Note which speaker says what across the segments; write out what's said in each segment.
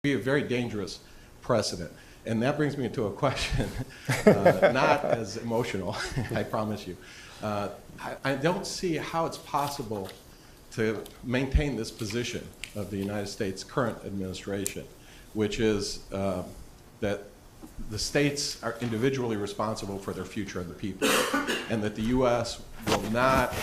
Speaker 1: be a very dangerous precedent. And that brings me to a question, not as emotional, I promise you. I don't see how it's possible to maintain this position of the United States current administration, which is that the states are individually responsible for their future of the people, and that the U.S. will not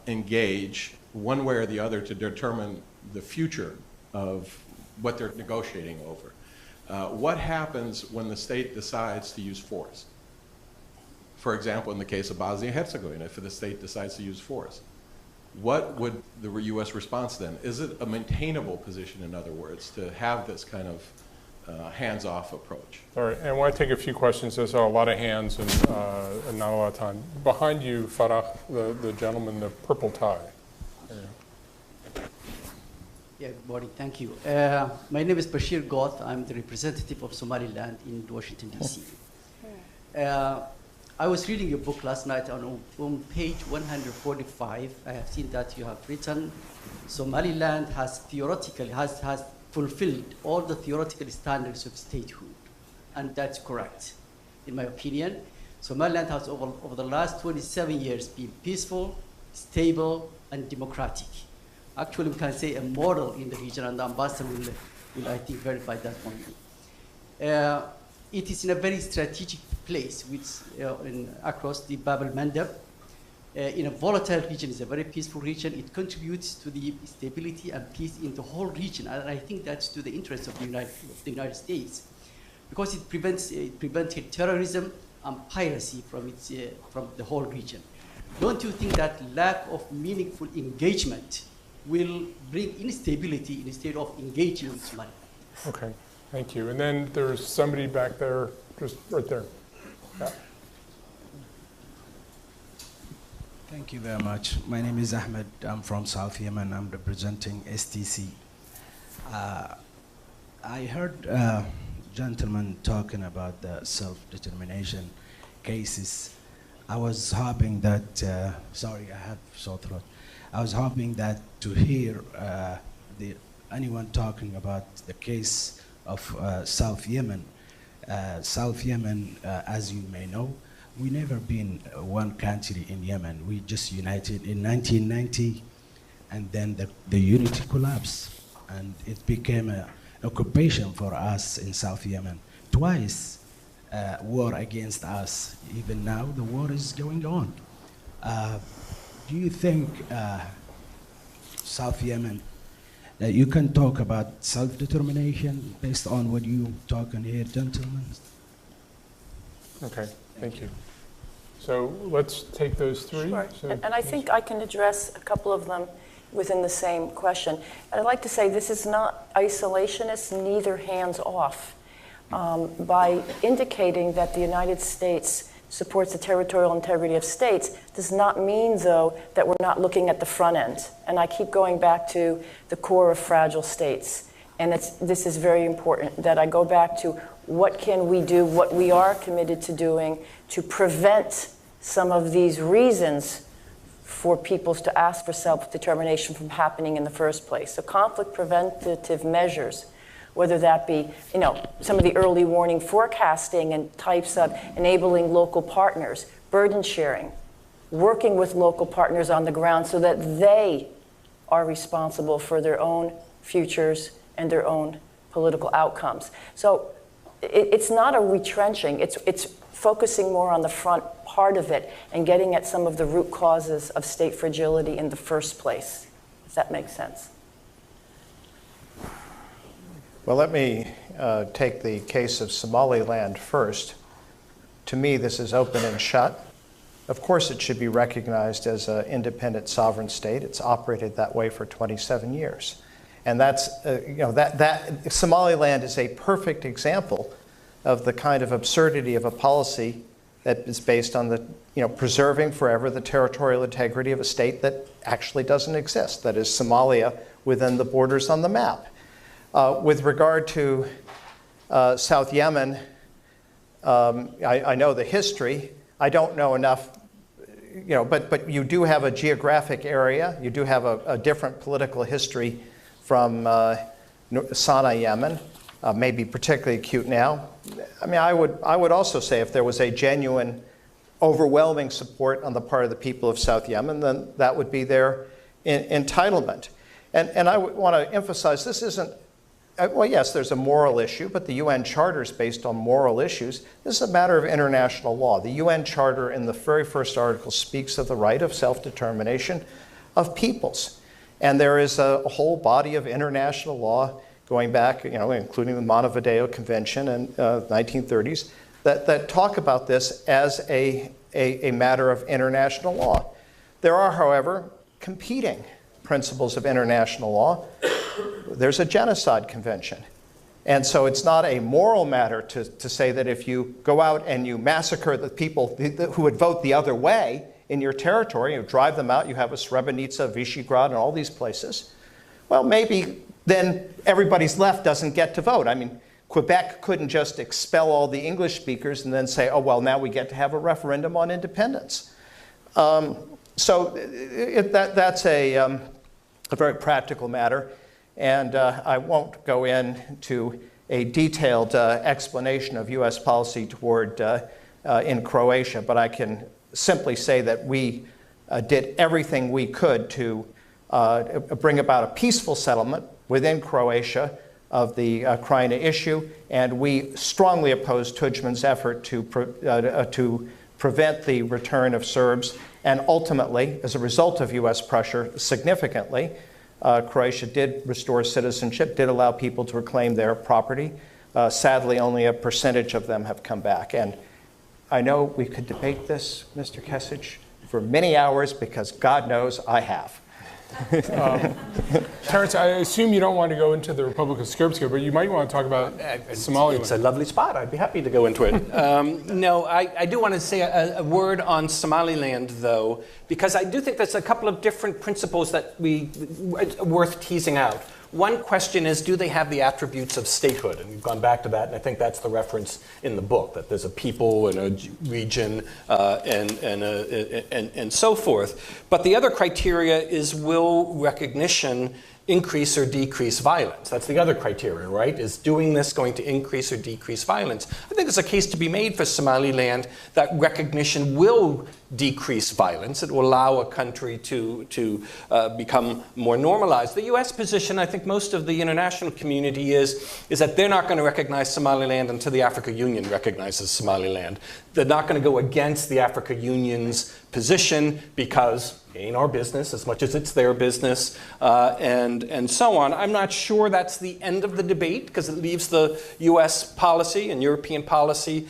Speaker 1: engage one way or the other to determine the future of what they're negotiating over. What happens when the state decides to use force? For example, in the case of Bosnia-Herzegovina, if the state decides to use force, what would the U.S. response then? Is it a maintainable position, in other words, to have this kind of hands-off approach?
Speaker 2: All right, and I want to take a few questions. There's a lot of hands and not a lot of time. Behind you, Farah, the gentleman in the purple tie.
Speaker 3: Yeah, good morning, thank you. My name is Bashir Goth. I'm the representative of Somaliland in Washington, D.C. I was reading your book last night on page 145. I have seen that you have written Somaliland has fulfilled all the theoretical standards of statehood. And that's correct, in my opinion. Somaliland has, over the last 27 years, been peaceful, stable, and democratic. Actually, we can say a model in the region, and the ambassador will I think, verify that one. It is in a very strategic place across the Bab el-Mandeb. In a volatile region, it's a very peaceful region. It contributes to the stability and peace in the whole region, and I think that's to the interest of the United States, because it prevented terrorism and piracy from the whole region. Don't you think that lack of meaningful engagement will bring instability instead of engaging with Somalia?
Speaker 2: Okay, thank you. And then there's somebody back there, just right there. Yeah.
Speaker 4: Thank you very much. My name is Ahmed. I'm from South Yemen. I'm representing STC. I heard gentlemen talking about the self-determination cases. I was hoping that, sorry, I have sore throat. I was hoping that to hear anyone talking about the case of South Yemen. South Yemen, as you may know, we never been one country in Yemen. We just united in 1990, and then the unity collapsed, and it became an occupation for us in South Yemen. Twice, war against us. Even now, the war is going on. Do you think South Yemen, you can talk about self-determination based on what you talking here, gentlemen?
Speaker 2: Okay, thank you. So let's take those three.
Speaker 5: Sure.
Speaker 2: So,
Speaker 5: and I think I can address a couple of them within the same question. And I'd like to say this is not isolationist, neither hands off. By indicating that the United States supports the territorial integrity of states does not mean, though, that we're not looking at the front end. And I keep going back to the core of fragile states. And this is very important, that I go back to what can we do, what we are committed to doing to prevent some of these reasons for peoples to ask for self-determination from happening in the first place. So conflict preventative measures, whether that be, some of the early warning forecasting and types of enabling local partners, burden sharing, working with local partners on the ground so that they are responsible for their own futures and their own political outcomes. So it's not a retrenching, it's focusing more on the front part of it and getting at some of the root causes of state fragility in the first place. Does that make sense?
Speaker 6: Well, let me take the case of Somaliland first. To me, this is open and shut. Of course, it should be recognized as an independent sovereign state. It's operated that way for 27 years. And that's, Somaliland is a perfect example of the kind of absurdity of a policy that is based on the, preserving forever the territorial integrity of a state that actually doesn't exist, that is Somalia within the borders on the map. With regard to South Yemen, I know the history. I don't know enough, but you do have a geographic area. You do have a different political history from Sana'a, Yemen, may be particularly acute now. I mean, I would also say if there was a genuine, overwhelming support on the part of the people of South Yemen, then that would be their entitlement. And I want to emphasize this isn't, well, yes, there's a moral issue, but the UN Charter is based on moral issues. This is a matter of international law. The UN Charter in the very first article speaks of the right of self-determination of peoples. And there is a whole body of international law going back, including the Montevideo Convention in 1930s, that talk about this as a matter of international law. There are, however, competing principles of international law. There's a genocide convention. And so it's not a moral matter to say that if you go out and you massacre the people who would vote the other way in your territory, you drive them out, you have a Srebrenica, Visegrad, and all these places, well, maybe then everybody's left doesn't get to vote. I mean, Quebec couldn't just expel all the English speakers and then say, oh, well, now we get to have a referendum on independence. So that's a very practical matter. And I won't go into a detailed explanation of US policy toward in Croatia, but I can simply say that we did everything we could to bring about a peaceful settlement within Croatia of the Krajina issue, and we strongly opposed Tudjman's effort to prevent the return of Serbs, and ultimately, as a result of US pressure, significantly, Croatia did restore citizenship, did allow people to reclaim their property. Sadly, only a percentage of them have come back. And I know we could debate this, Mr. Kesich, for many hours, because God knows I have.
Speaker 2: Terence, I assume you don't want to go into the Republic of Srpska, but you might want to talk about Somaliland.
Speaker 7: It's a lovely spot. I'd be happy to go into it. No, I do want to say a word on Somaliland, though, because I do think there's a couple of different principles that worth teasing out. One question is, do they have the attributes of statehood? And we've gone back to that, and I think that's the reference in the book, that there's a people and a region and so forth. But the other criteria is, will recognition increase or decrease violence? That's the other criteria, right? Is doing this going to increase or decrease violence? I think there's a case to be made for Somaliland that recognition will decrease violence. It will allow a country to become more normalized. The US position, I think most of the international community is that they're not going to recognize Somaliland until the African Union recognizes Somaliland. They're not going to go against the African Union's position because it ain't our business as much as it's their business, and so on. I'm not sure that's the end of the debate, because it leaves the US policy and European policy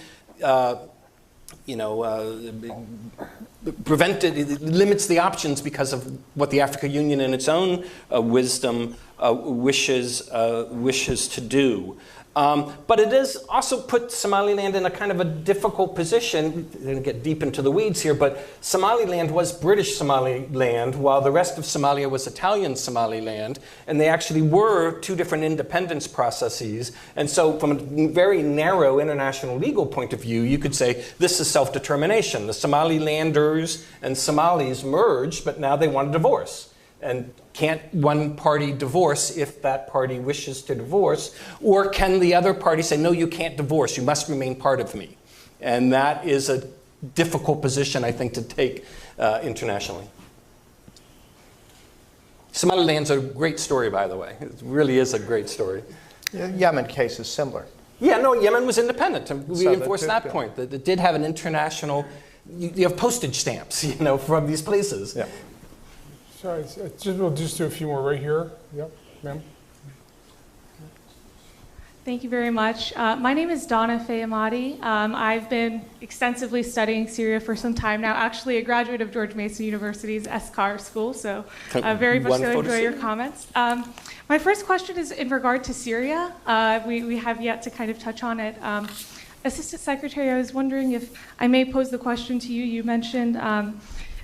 Speaker 7: prevented, it limits the options because of what the African Union in its own wisdom wishes to do. But it does also put Somaliland in a kind of a difficult position. We're going to get deep into the weeds here, but Somaliland was British Somaliland, while the rest of Somalia was Italian Somaliland, and they actually were two different independence processes. And so from a very narrow international legal point of view, you could say this is self-determination. The Somalilanders and Somalis merged, but now they want a divorce. And can't one party divorce if that party wishes to divorce? Or can the other party say, no, you can't divorce, you must remain part of me? And that is a difficult position, I think, to take internationally. Somaliland's a great story, by the way. It really is a great story.
Speaker 6: The Yemen case is similar.
Speaker 7: Yeah, no, Yemen was independent. To reinforce that point, that it did have an international, you have postage stamps, from these places.
Speaker 6: Yeah.
Speaker 2: Sorry, we'll just do a few more right here. Yep, ma'am.
Speaker 8: Thank you very much. My name is Donna Fayamadi. I've been extensively studying Syria for some time now, actually a graduate of George Mason University's Eskar School, so very much so enjoy your comments. My first question is in regard to Syria. We have yet to kind of touch on it. Assistant Secretary, I was wondering if I may pose the question to you. You mentioned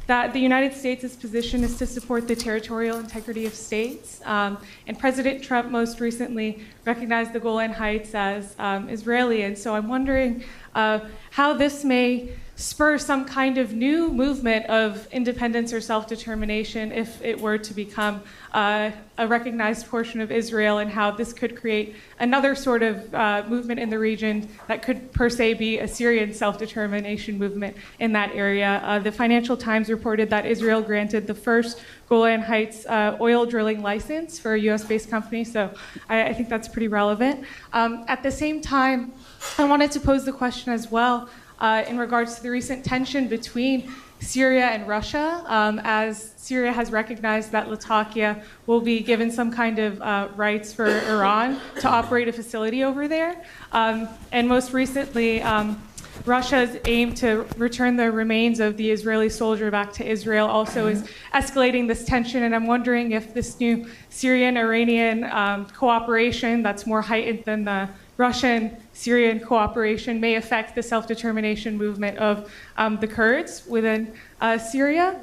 Speaker 8: that the United States' position is to support the territorial integrity of states. And President Trump most recently recognized the Golan Heights as Israeli. And so I'm wondering how this may spur some kind of new movement of independence or self-determination if it were to become a recognized portion of Israel, and how this could create another sort of movement in the region that could per se be a Syrian self-determination movement in that area. The Financial Times reported that Israel granted the first Golan Heights oil drilling license for a US-based company, so I think that's pretty relevant. At the same time, I wanted to pose the question as well in regards to the recent tension between Syria and Russia, as Syria has recognized that Latakia will be given some kind of rights for Iran to operate a facility over there. And most recently, Russia's aim to return the remains of the Israeli soldier back to Israel also is escalating this tension, and I'm wondering if this new Syrian-Iranian cooperation that's more heightened than the Russian-Syrian cooperation may affect the self-determination movement of the Kurds within Syria.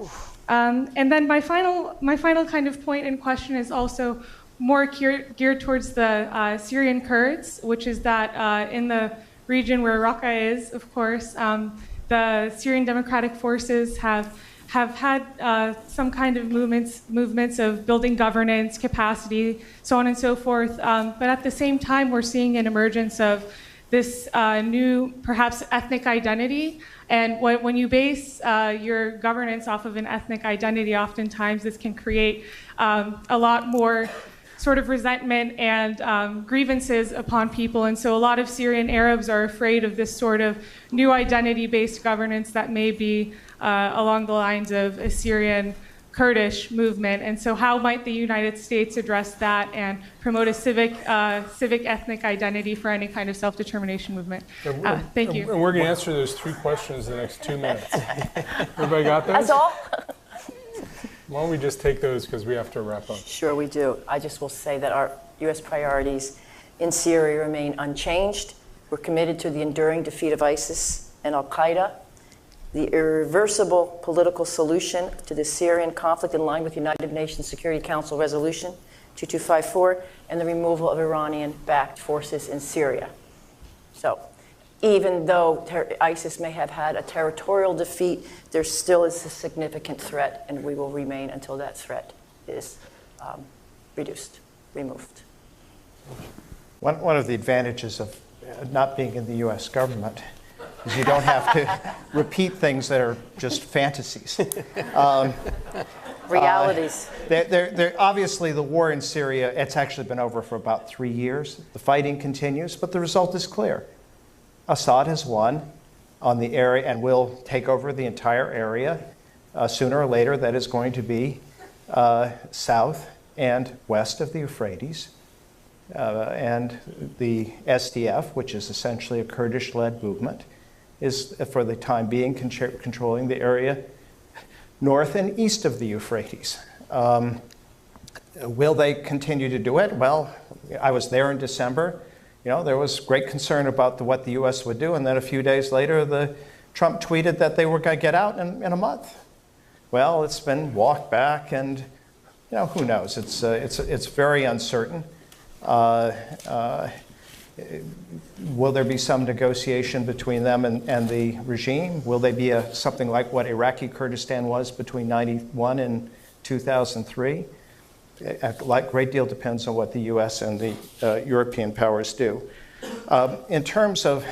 Speaker 8: And then my final kind of point in question is also more geared towards the Syrian Kurds, which is that in the region where Raqqa is, of course, the Syrian Democratic Forces have had some kind of movements of building governance, capacity, so on and so forth. But at the same time, we're seeing an emergence of this new, perhaps, ethnic identity. And when you base your governance off of an ethnic identity, oftentimes this can create a lot more sort of resentment and grievances upon people. And so a lot of Syrian Arabs are afraid of this sort of new identity-based governance that may be along the lines of a Syrian Kurdish movement. And so how might the United States address that and promote a civic ethnic identity for any kind of self-determination movement? Thank you.
Speaker 2: And we're going to answer those 3 questions in the next 2 minutes. Everybody got those?
Speaker 5: That's all?
Speaker 2: Why don't we just take those because we have to wrap up.
Speaker 5: Sure, we do. I just will say that our U.S. priorities in Syria remain unchanged. We're committed to the enduring defeat of ISIS and al-Qaeda, the irreversible political solution to the Syrian conflict in line with United Nations Security Council Resolution 2254, and the removal of Iranian-backed forces in Syria. So, even though ISIS may have had a territorial defeat, there still is a significant threat, and we will remain until that threat is removed.
Speaker 6: One of the advantages of not being in the U.S. government is you don't have to repeat things that are just fantasies.
Speaker 5: Realities.
Speaker 6: Obviously, the war in Syria, it's actually been over for about 3 years. The fighting continues, but the result is clear. Assad has won on the area and will take over the entire area sooner or later. That is going to be south and west of the Euphrates. And the SDF, which is essentially a Kurdish-led movement, is for the time being controlling the area north and east of the Euphrates. Will they continue to do it? Well, I was there in December. You know, there was great concern about what the U.S. would do, and then a few days later, Trump tweeted that they were going to get out in a month. Well, it's been walked back, and you know, who knows? It's very uncertain. Will there be some negotiation between them and the regime? Will they be something like what Iraqi Kurdistan was between 1991 and 2003? A great deal depends on what the U.S. and the European powers do. In terms of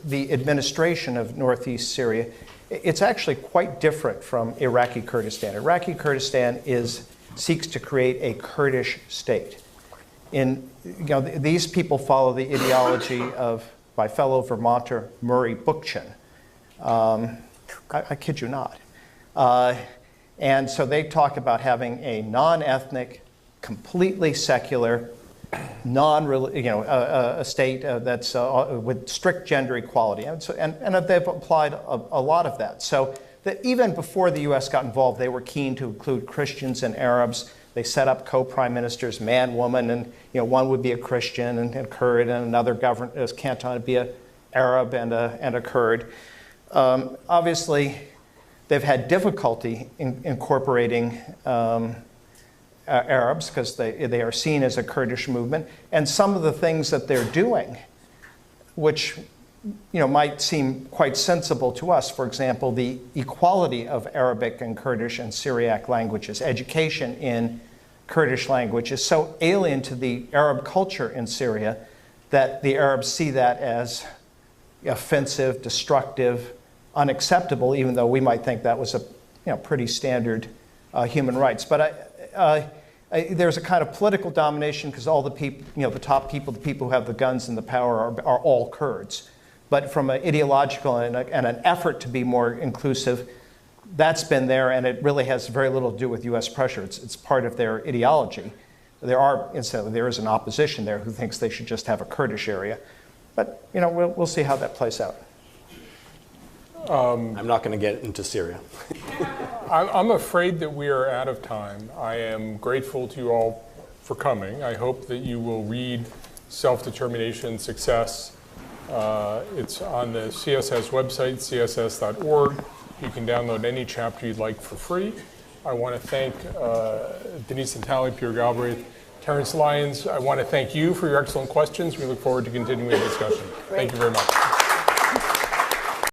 Speaker 6: the administration of northeast Syria, it's actually quite different from Iraqi Kurdistan. Iraqi Kurdistan seeks to create a Kurdish state. These people follow the ideology of my fellow Vermonter Murray Bookchin. I kid you not. And so they talk about having a non-ethnic, completely secular, a state that's with strict gender equality, and they've applied a lot of that. So that even before the U.S. got involved, they were keen to include Christians and Arabs. They set up co-prime ministers, man, woman, and one would be a Christian and Kurd, and another canton would be an Arab and a Kurd. Obviously, they've had difficulty incorporating Arabs because they are seen as a Kurdish movement, and some of the things that they're doing, which might seem quite sensible to us. For example, the equality of Arabic and Kurdish and Syriac languages. Education in Kurdish language is so alien to the Arab culture in Syria that the Arabs see that as offensive, destructive, unacceptable, even though we might think that was a pretty standard human rights. But there's a kind of political domination because all the people, the top people, the people who have the guns and the power are all Kurds. But from an ideological and an effort to be more inclusive, that's been there, and it really has very little to do with U.S. pressure. It's part of their ideology. Incidentally, there is an opposition there who thinks they should just have a Kurdish area. But we'll see how that plays out.
Speaker 7: I'm not going to get into Syria.
Speaker 2: I'm afraid that we are out of time. I am grateful to you all for coming. I hope that you will read Self-Determination Success. It's on the CSS website, css.org. You can download any chapter you'd like for free. I want to thank Denise Natali, Pierre Galbraith, Terrence Lyons. I want to thank you for your excellent questions. We look forward to continuing the discussion.
Speaker 5: Great.
Speaker 2: Thank you very much.